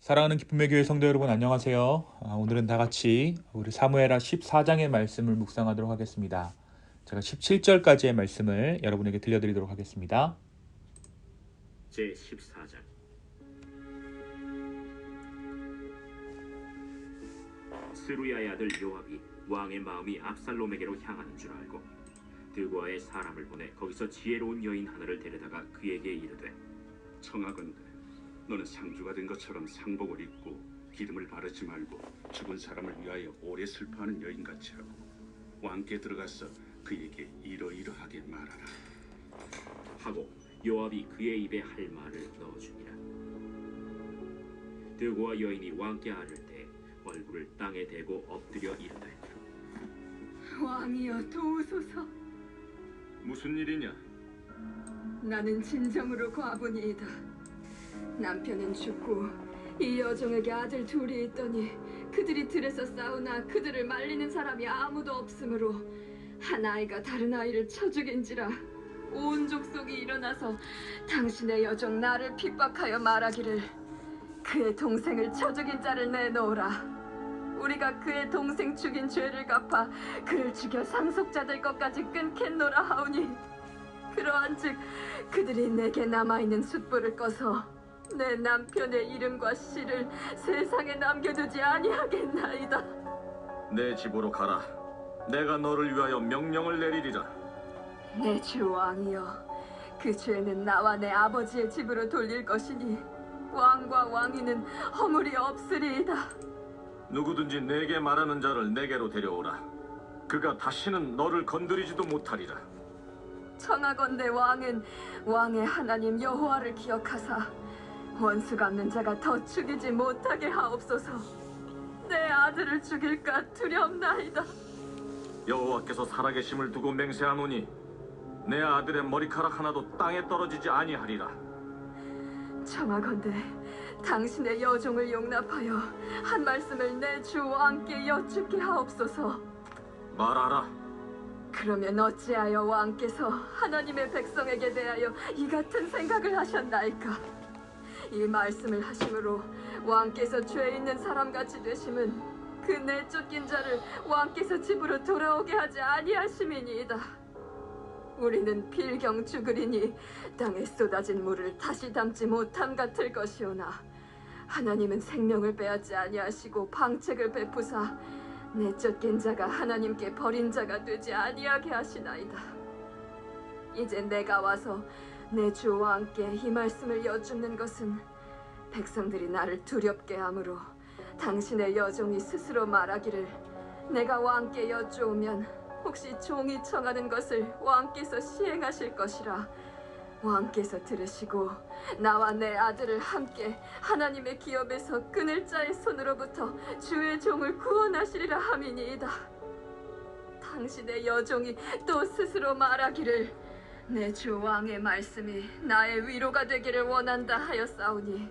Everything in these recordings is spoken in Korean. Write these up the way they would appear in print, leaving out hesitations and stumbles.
사랑하는 기쁨의 교회 성도 여러분 안녕하세요. 오늘은 다 같이 우리 사무엘하 14장의 말씀을 묵상하도록 하겠습니다. 제가 17절까지의 말씀을 여러분에게 들려드리도록 하겠습니다. 제14장. 스루야의 아들 요압이 왕의 마음이 압살롬에게로 향하는 줄 알고 드고아의 사람을 보내 거기서 지혜로운 여인 하나를 데려다가 그에게 이르되, 청하건대 너는 상주가 된 것처럼 상복을 입고 기름을 바르지 말고 죽은 사람을 위하여 오래 슬퍼하는 여인같이 하고 왕께 들어가서 그에게 이러이러하게 말하라 하고 요압이 그의 입에 할 말을 넣어주니라. 드고아 여인이 왕께 아를 때 얼굴을 땅에 대고 엎드려 이르되, 왕이여 도우소서. 무슨 일이냐? 나는 진정으로 과부니이다. 남편은 죽고 이 여종에게 아들 둘이 있더니 그들이 들에서 싸우나 그들을 말리는 사람이 아무도 없으므로 한 아이가 다른 아이를 쳐 죽인지라. 온 족속이 일어나서 당신의 여종 나를 핍박하여 말하기를, 그의 동생을 쳐 죽인 자를 내놓으라. 우리가 그의 동생 죽인 죄를 갚아 그를 죽여 상속자들 것까지 끊겠노라 하오니, 그러한즉 그들이 내게 남아있는 숯불을 꺼서 내 남편의 이름과 씨를 세상에 남겨두지 아니하겠나이다. 내 집으로 가라. 내가 너를 위하여 명령을 내리리라. 내 주 왕이여, 그 죄는 나와 내 아버지의 집으로 돌릴 것이니 왕과 왕위는 허물이 없으리이다. 누구든지 내게 말하는 자를 내게로 데려오라. 그가 다시는 너를 건드리지도 못하리라. 청하건대 왕은 왕의 하나님 여호와를 기억하사 원수 갚는 자가 더 죽이지 못하게 하옵소서. 내 아들을 죽일까 두렵나이다. 여호와께서 살아계심을 두고 맹세하노니 내 아들의 머리카락 하나도 땅에 떨어지지 아니하리라. 청하건대 당신의 여종을 용납하여 한 말씀을 내 주 왕께 여쭙게 하옵소서. 말하라. 그러면 어찌하여 왕께서 하나님의 백성에게 대하여 이 같은 생각을 하셨나이까? 이 말씀을 하심으로 왕께서 죄 있는 사람같이 되심은 그 내쫓긴 자를 왕께서 집으로 돌아오게 하지 아니하심이니이다. 우리는 필경 죽으리니 땅에 쏟아진 물을 다시 담지 못함 같을 것이오나, 하나님은 생명을 빼앗지 아니하시고 방책을 베푸사 내쫓긴 자가 하나님께 버린 자가 되지 아니하게 하시나이다. 이제 내가 와서 내 주 왕께 이 말씀을 여쭙는 것은 백성들이 나를 두렵게 하므로 당신의 여종이 스스로 말하기를, 내가 왕께 여쭈오면 혹시 종이 청하는 것을 왕께서 시행하실 것이라 왕께서 들으시고 나와 내 아들을 함께 하나님의 기업에서 끊을 자의 손으로부터 주의 종을 구원하시리라 함이니이다. 당신의 여종이 또 스스로 말하기를, 내 주 왕의 말씀이 나의 위로가 되기를 원한다 하였사오니,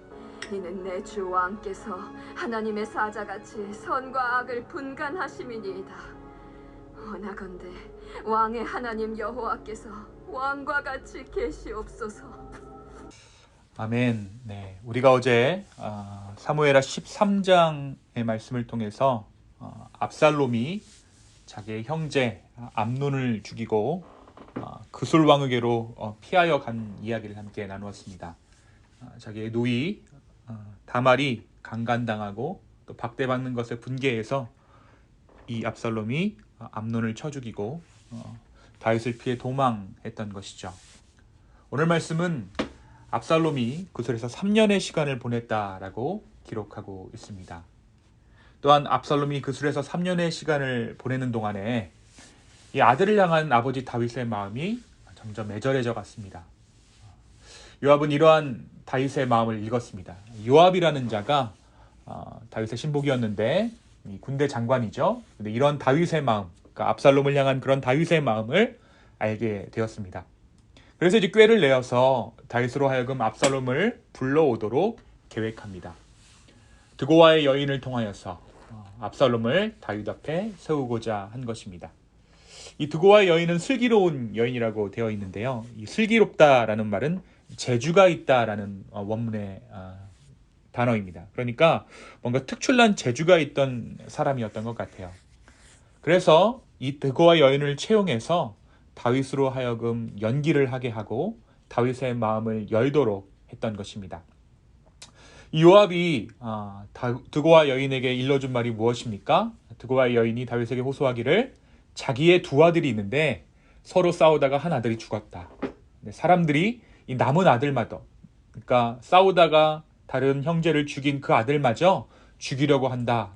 이는 내 주 왕께서 하나님의 사자같이 선과 악을 분간하심이니이다. 원하건대 왕의 하나님 여호와께서 왕과 같이 계시옵소서. 아멘. 네, 우리가 어제 사무엘하 13장의 말씀을 통해서 압살롬이 자기의 형제 암논을 죽이고 그솔 왕에게로 피하여 간 이야기를 함께 나누었습니다. 자기의 누이 다말이 강간당하고 또 박대받는 것에 분개해서 이 압살롬이 암논을 쳐 죽이고 다윗을 피해 도망했던 것이죠. 오늘 말씀은 압살롬이 그솔에서 3년의 시간을 보냈다라고 기록하고 있습니다. 또한 압살롬이 그솔에서 3년의 시간을 보내는 동안에 이 아들을 향한 아버지 다윗의 마음이 점점 애절해져 갔습니다. 요압은 이러한 다윗의 마음을 읽었습니다. 요압이라는 자가 다윗의 신복이었는데 이 군대 장관이죠. 근데 이런 다윗의 마음, 그러니까 압살롬을 향한 그런 다윗의 마음을 알게 되었습니다. 그래서 이제 꾀를 내어서 다윗으로 하여금 압살롬을 불러오도록 계획합니다. 드고아의 여인을 통하여서 압살롬을 다윗 앞에 세우고자 한 것입니다. 이 드고아의 여인은 슬기로운 여인이라고 되어 있는데요. 이 슬기롭다라는 말은 재주가 있다라는 원문의 단어입니다. 그러니까 뭔가 특출난 재주가 있던 사람이었던 것 같아요. 그래서 이 드고와 여인을 채용해서 다윗으로 하여금 연기를 하게 하고 다윗의 마음을 열도록 했던 것입니다. 이 요압이 드고와 여인에게 일러준 말이 무엇입니까? 드고와 여인이 다윗에게 호소하기를 자기의 두 아들이 있는데 서로 싸우다가 한 아들이 죽었다. 사람들이 이 남은 아들마저, 그러니까 싸우다가 다른 형제를 죽인 그 아들마저 죽이려고 한다.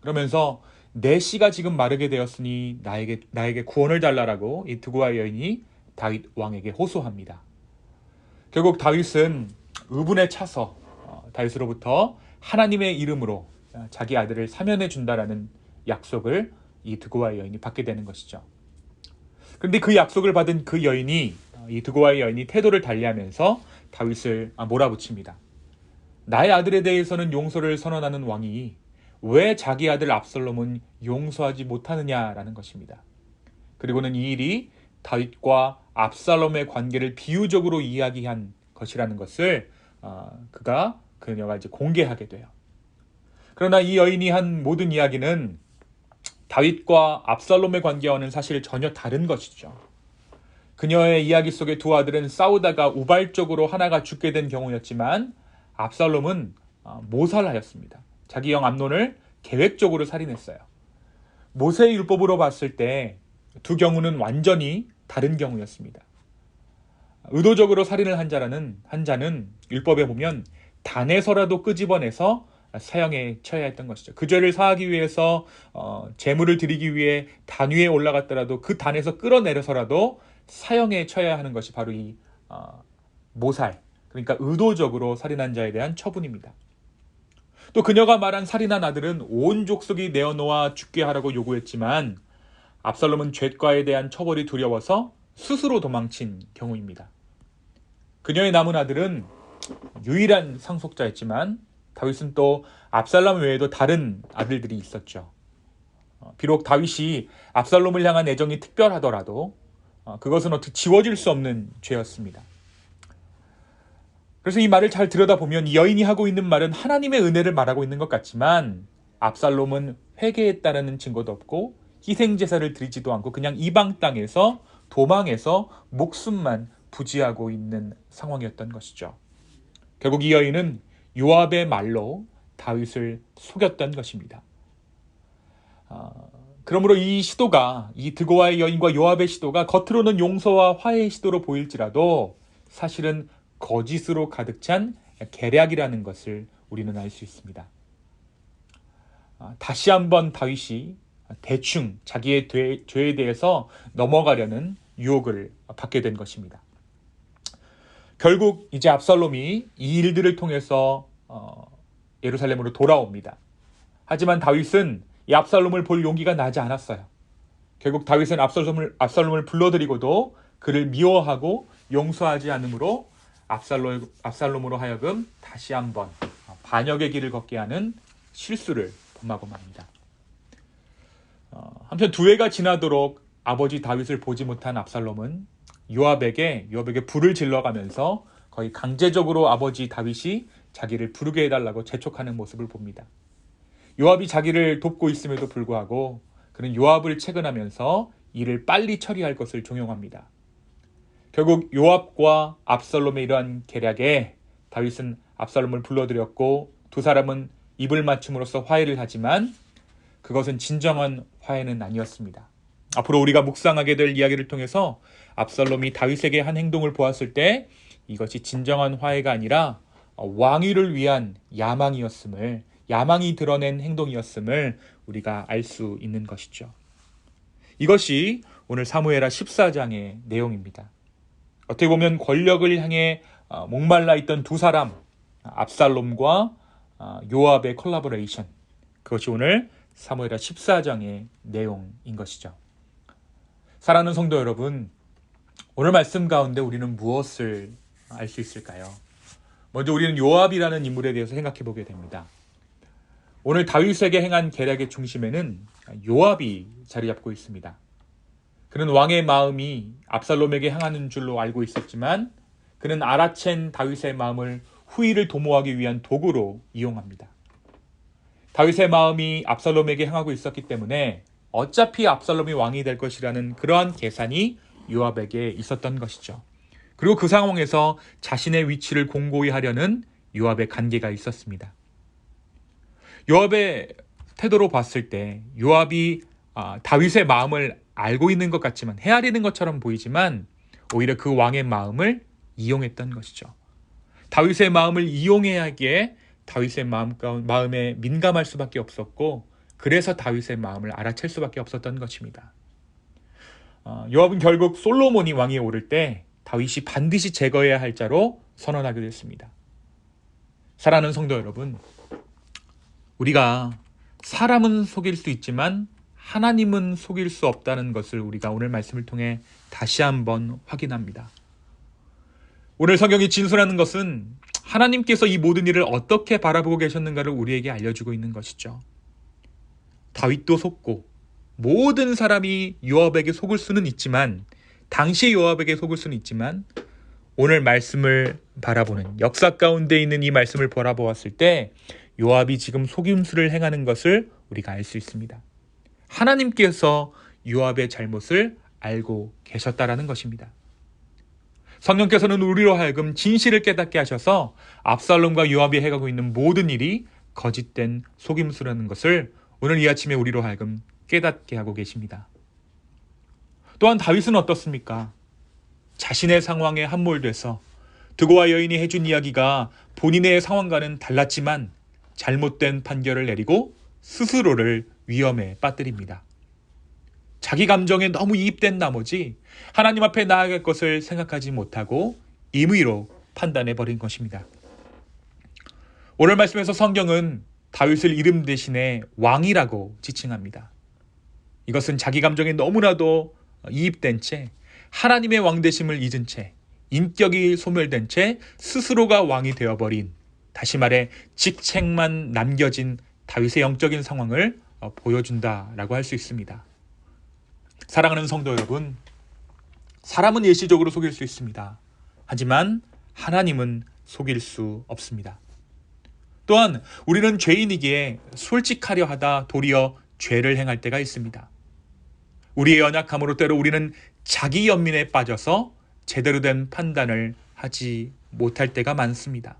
그러면서 내 씨가 지금 마르게 되었으니 나에게 구원을 달라라고 이 드고와 여인이 다윗 왕에게 호소합니다. 결국 다윗은 의분에 차서 다윗으로부터 하나님의 이름으로 자기 아들을 사면해 준다라는 약속을 이 드고와 여인이 받게 되는 것이죠. 그런데 그 약속을 받은 그 여인이, 이 드고와 여인이 태도를 달리하면서 다윗을 몰아붙입니다. 나의 아들에 대해서는 용서를 선언하는 왕이 왜 자기 아들 압살롬은 용서하지 못하느냐라는 것입니다. 그리고는 이 일이 다윗과 압살롬의 관계를 비유적으로 이야기한 것이라는 것을 그녀가 이제 공개하게 돼요. 그러나 이 여인이 한 모든 이야기는 다윗과 압살롬의 관계와는 사실 전혀 다른 것이죠. 그녀의 이야기 속의 두 아들은 싸우다가 우발적으로 하나가 죽게 된 경우였지만 압살롬은 모살하였습니다. 자기 형 암논을 계획적으로 살인했어요. 모세의 율법으로 봤을 때 두 경우는 완전히 다른 경우였습니다. 의도적으로 살인을 한 자는 율법에 보면 단에서라도 끄집어내서 사형에 처해야 했던 것이죠. 그 죄를 사하기 위해서 제물을 드리기 위해 단 위에 올라갔더라도 그 단에서 끌어내려서라도 사형에 처해야 하는 것이 바로 이 모살, 그러니까 의도적으로 살인한 자에 대한 처분입니다. 또 그녀가 말한 살인한 아들은 온 족속이 내어놓아 죽게 하라고 요구했지만 압살롬은 죄과에 대한 처벌이 두려워서 스스로 도망친 경우입니다. 그녀의 남은 아들은 유일한 상속자였지만 다윗은 또 압살롬 외에도 다른 아들들이 있었죠. 비록 다윗이 압살롬을 향한 애정이 특별하더라도 그것은 어떻게 지워질 수 없는 죄였습니다. 그래서 이 말을 잘 들여다보면 이 여인이 하고 있는 말은 하나님의 은혜를 말하고 있는 것 같지만 압살롬은 회개했다는 증거도 없고 희생제사를 드리지도 않고 그냥 이방 땅에서 도망해서 목숨만 부지하고 있는 상황이었던 것이죠. 결국 이 여인은 요압의 말로 다윗을 속였던 것입니다. 그러므로 이 시도가, 이 드고와의 여인과 요압의 시도가 겉으로는 용서와 화해의 시도로 보일지라도 사실은 거짓으로 가득 찬 계략이라는 것을 우리는 알 수 있습니다. 다시 한번 다윗이 대충 자기의 죄에 대해서 넘어가려는 유혹을 받게 된 것입니다. 결국 이제 압살롬이 이 일들을 통해서 예루살렘으로 돌아옵니다. 하지만 다윗은 이 압살롬을 볼 용기가 나지 않았어요. 결국 다윗은 압살롬을 불러들이고도 그를 미워하고 용서하지 않으므로 압살롬으로 하여금 다시 한번 반역의 길을 걷게 하는 실수를 범하고 맙니다. 한편 두 해가 지나도록 아버지 다윗을 보지 못한 압살롬은 요압에게 불을 질러가면서 거의 강제적으로 아버지 다윗이 자기를 부르게 해달라고 재촉하는 모습을 봅니다. 요압이 자기를 돕고 있음에도 불구하고 그는 요압을 채근하면서 일을 빨리 처리할 것을 종용합니다. 결국 요압과 압살롬의 이러한 계략에 다윗은 압살롬을 불러들였고 두 사람은 입을 맞춤으로써 화해를 하지만 그것은 진정한 화해는 아니었습니다. 앞으로 우리가 묵상하게 될 이야기를 통해서 압살롬이 다윗에게 한 행동을 보았을 때 이것이 진정한 화해가 아니라 왕위를 위한 야망이 드러낸 행동이었음을 우리가 알 수 있는 것이죠. 이것이 오늘 사무엘하 14장의 내용입니다. 어떻게 보면 권력을 향해 목말라 있던 두 사람, 압살롬과 요압의 콜라보레이션, 그것이 오늘 사무엘하 14장의 내용인 것이죠. 사랑하는 성도 여러분, 오늘 말씀 가운데 우리는 무엇을 알 수 있을까요? 먼저 우리는 요압이라는 인물에 대해서 생각해 보게 됩니다. 오늘 다윗에게 행한 계략의 중심에는 요압이 자리 잡고 있습니다. 그는 왕의 마음이 압살롬에게 향하는 줄로 알고 있었지만 그는 알아챈 다윗의 마음을 후위를 도모하기 위한 도구로 이용합니다. 다윗의 마음이 압살롬에게 향하고 있었기 때문에 어차피 압살롬이 왕이 될 것이라는 그러한 계산이 요압에게 있었던 것이죠. 그리고 그 상황에서 자신의 위치를 공고히 하려는 요압의 간계가 있었습니다. 요압의 태도로 봤을 때 요압이 다윗의 마음을 알고 있는 것 같지만, 헤아리는 것처럼 보이지만 오히려 그 왕의 마음을 이용했던 것이죠. 다윗의 마음을 이용해야 하기에 다윗의 마음에 민감할 수밖에 없었고, 그래서 다윗의 마음을 알아챌 수밖에 없었던 것입니다. 요압은 결국 솔로몬이 왕위에 오를 때 다윗이 반드시 제거해야 할 자로 선언하게 됐습니다. 사랑하는 성도 여러분, 우리가 사람은 속일 수 있지만 하나님은 속일 수 없다는 것을 우리가 오늘 말씀을 통해 다시 한번 확인합니다. 오늘 성경이 진술하는 것은 하나님께서 이 모든 일을 어떻게 바라보고 계셨는가를 우리에게 알려주고 있는 것이죠. 다윗도 속고 모든 사람이 요압에게 속을 수는 있지만, 당시 요압에게 속을 수는 있지만, 오늘 말씀을 바라보는, 역사 가운데 있는 이 말씀을 바라보았을 때 요압이 지금 속임수를 행하는 것을 우리가 알 수 있습니다. 하나님께서 요압의 잘못을 알고 계셨다라는 것입니다. 성령께서는 우리로 하여금 진실을 깨닫게 하셔서 압살롬과 요압이 해가고 있는 모든 일이 거짓된 속임수라는 것을 오늘 이 아침에 우리로 하여금 깨닫게 하고 계십니다. 또한 다윗은 어떻습니까? 자신의 상황에 함몰돼서 드고와 여인이 해준 이야기가 본인의 상황과는 달랐지만 잘못된 판결을 내리고 스스로를 위험에 빠뜨립니다. 자기 감정에 너무 이입된 나머지 하나님 앞에 나아갈 것을 생각하지 못하고 임의로 판단해버린 것입니다. 오늘 말씀에서 성경은 다윗을 이름 대신에 왕이라고 지칭합니다. 이것은 자기 감정에 너무나도 이입된 채, 하나님의 왕되심을 잊은 채, 인격이 소멸된 채 스스로가 왕이 되어버린, 다시 말해 직책만 남겨진 다윗의 영적인 상황을 보여준다라고 할 수 있습니다. 사랑하는 성도 여러분, 사람은 일시적으로 속일 수 있습니다. 하지만 하나님은 속일 수 없습니다. 또한 우리는 죄인이기에 솔직하려 하다 도리어 죄를 행할 때가 있습니다. 우리의 연약함으로 때로 우리는 자기 연민에 빠져서 제대로 된 판단을 하지 못할 때가 많습니다.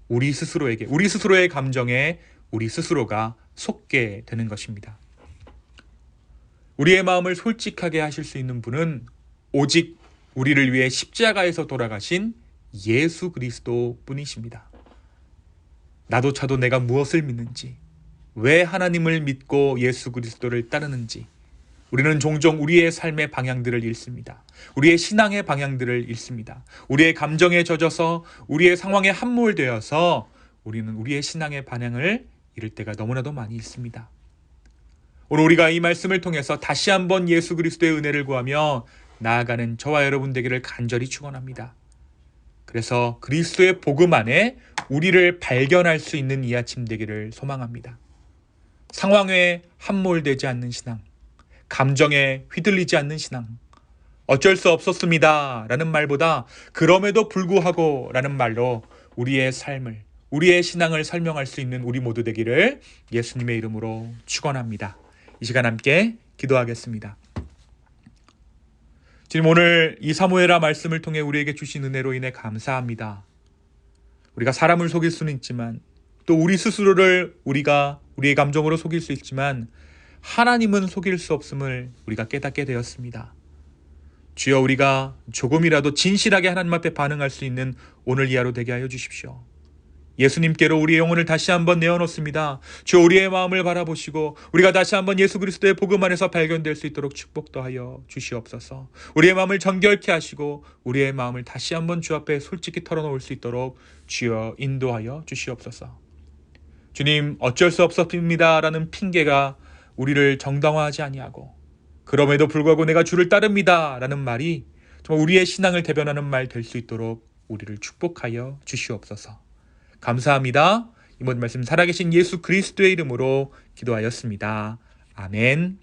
우리 스스로의 감정에 우리 스스로가 속게 되는 것입니다. 우리의 마음을 솔직하게 하실 수 있는 분은 오직 우리를 위해 십자가에서 돌아가신 예수 그리스도 뿐이십니다. 나도차도 내가 무엇을 믿는지, 왜 하나님을 믿고 예수 그리스도를 따르는지, 우리는 종종 우리의 삶의 방향들을 잃습니다. 우리의 신앙의 방향들을 잃습니다. 우리의 감정에 젖어서 우리의 상황에 함몰되어서 우리는 우리의 신앙의 방향을 잃을 때가 너무나도 많이 있습니다. 오늘 우리가 이 말씀을 통해서 다시 한번 예수 그리스도의 은혜를 구하며 나아가는 저와 여러분 되기를 간절히 축원합니다. 그래서 그리스도의 복음 안에 우리를 발견할 수 있는 이 아침 되기를 소망합니다. 상황에 함몰되지 않는 신앙, 감정에 휘둘리지 않는 신앙, 어쩔 수 없었습니다 라는 말보다 그럼에도 불구하고 라는 말로 우리의 삶을, 우리의 신앙을 설명할 수 있는 우리 모두 되기를 예수님의 이름으로 축원합니다. 이 시간 함께 기도하겠습니다. 주님, 오늘 이 사무엘하 말씀을 통해 우리에게 주신 은혜로 인해 감사합니다. 우리가 사람을 속일 수는 있지만, 또 우리 스스로를 우리의 감정으로 속일 수 있지만 하나님은 속일 수 없음을 우리가 깨닫게 되었습니다. 주여, 우리가 조금이라도 진실하게 하나님 앞에 반응할 수 있는 오늘 이 하루 되게 하여 주십시오. 예수님께로 우리의 영혼을 다시 한번 내어놓습니다. 주여, 우리의 마음을 바라보시고 우리가 다시 한번 예수 그리스도의 복음 안에서 발견될 수 있도록 축복도 하여 주시옵소서. 우리의 마음을 정결케 하시고 우리의 마음을 다시 한번 주 앞에 솔직히 털어놓을 수 있도록 주여 인도하여 주시옵소서. 주님, 어쩔 수 없었습니다 라는 핑계가 우리를 정당화하지 아니하고, 그럼에도 불구하고 내가 주를 따릅니다 라는 말이 정말 우리의 신앙을 대변하는 말 될 수 있도록 우리를 축복하여 주시옵소서. 감사합니다. 이 모든 말씀 살아계신 예수 그리스도의 이름으로 기도하였습니다. 아멘.